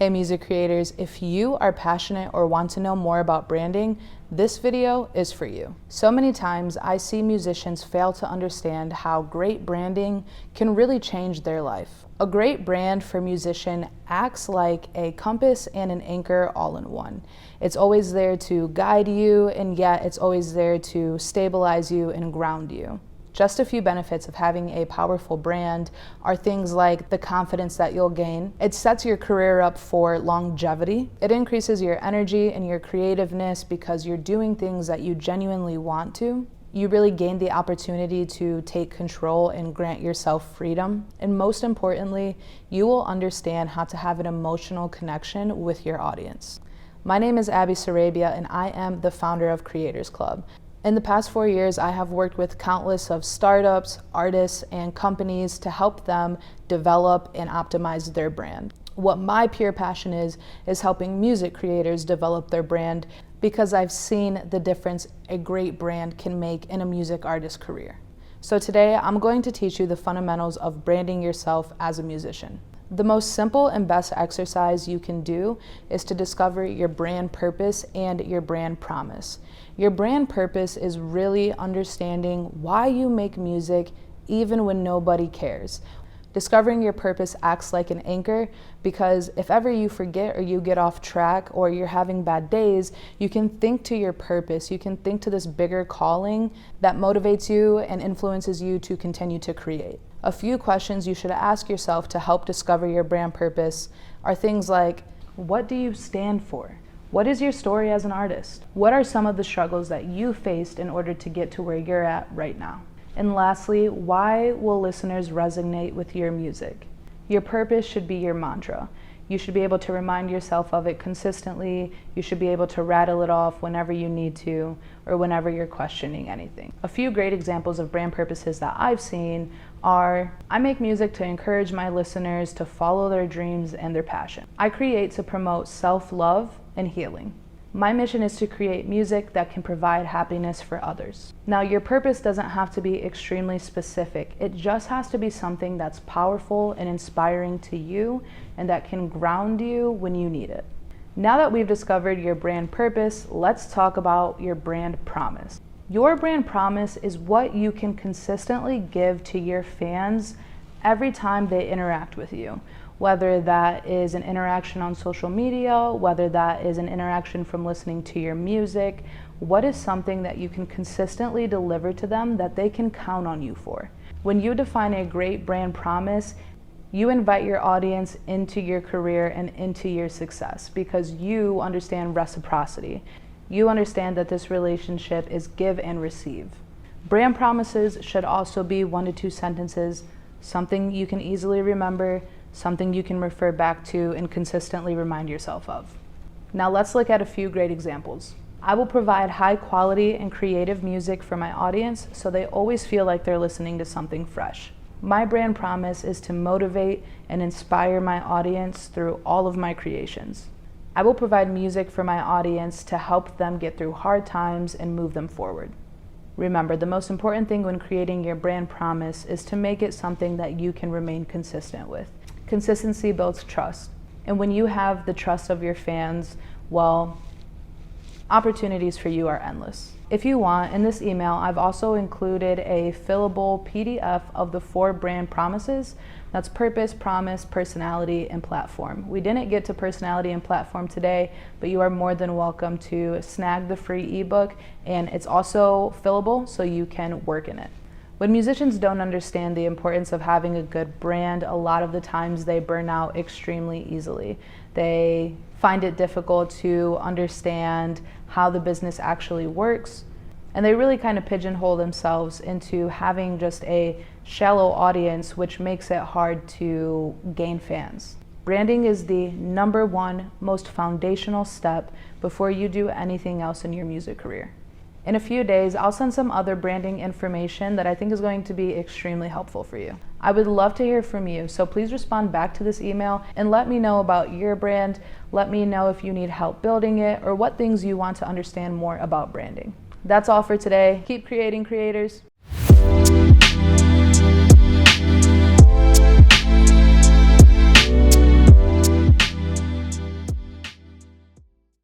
Hey music creators, if you are passionate or want to know more about branding, this video is for you. So many times I see musicians fail to understand how great branding can really change their life. A great brand for a musician acts like a compass and an anchor all in one. It's always there to guide you, and yet it's always there to stabilize you and ground you. Just a few benefits of having a powerful brand are things like the confidence that you'll gain. It sets your career up for longevity. It increases your energy and your creativeness because you're doing things that you genuinely want to. You really gain the opportunity to take control and grant yourself freedom. And most importantly, you will understand how to have an emotional connection with your audience. My name is Abby Sarabia, and I am the founder of Creators Club. In the past 4 years, I have worked with countless of startups, artists, and companies to help them develop and optimize their brand. What my pure passion is helping music creators develop their brand because I've seen the difference a great brand can make in a music artist's career. So today, I'm going to teach you the fundamentals of branding yourself as a musician. The most simple and best exercise you can do is to discover your brand purpose and your brand promise. Your brand purpose is really understanding why you make music even when nobody cares. Discovering your purpose acts like an anchor because if ever you forget or you get off track or you're having bad days, you can think to your purpose. You can think to this bigger calling that motivates you and influences you to continue to create. A few questions you should ask yourself to help discover your brand purpose are things like, what do you stand for? What is your story as an artist? What are some of the struggles that you faced in order to get to where you're at right now? And lastly, why will listeners resonate with your music? Your purpose should be your mantra. You should be able to remind yourself of it consistently. You should be able to rattle it off whenever you need to or whenever you're questioning anything. A few great examples of brand purposes that I've seen are, I make music to encourage my listeners to follow their dreams and their passion. I create to promote self-love and healing. My mission is to create music that can provide happiness for others. Now, your purpose doesn't have to be extremely specific. It just has to be something that's powerful and inspiring to you and that can ground you when you need it. Now that we've discovered your brand purpose, let's talk about your brand promise. Your brand promise is what you can consistently give to your fans every time they interact with you. Whether that is an interaction on social media, whether that is an interaction from listening to your music, what is something that you can consistently deliver to them that they can count on you for? When you define a great brand promise, you invite your audience into your career and into your success because you understand reciprocity. You understand that this relationship is give and receive. Brand promises should also be 1 to 2 sentences, something you can easily remember, something you can refer back to and consistently remind yourself of. Now let's look at a few great examples. I will provide high quality and creative music for my audience so they always feel like they're listening to something fresh. My brand promise is to motivate and inspire my audience through all of my creations. I will provide music for my audience to help them get through hard times and move them forward. Remember, the most important thing when creating your brand promise is to make it something that you can remain consistent with. Consistency builds trust. And when you have the trust of your fans, well, opportunities for you are endless. If you want, in this email, I've also included a fillable PDF of the 4 brand promises. That's purpose, promise, personality, and platform. We didn't get to personality and platform today, but you are more than welcome to snag the free ebook, and it's also fillable, so you can work in it. When musicians don't understand the importance of having a good brand, a lot of the times they burn out extremely easily. They find it difficult to understand how the business actually works, and they really kind of pigeonhole themselves into having just a shallow audience, which makes it hard to gain fans. Branding is the #1 most foundational step before you do anything else in your music career. In a few days, I'll send some other branding information that I think is going to be extremely helpful for you. I would love to hear from you, so please respond back to this email and let me know about your brand. Let me know if you need help building it or what things you want to understand more about branding. That's all for today. Keep creating, creators.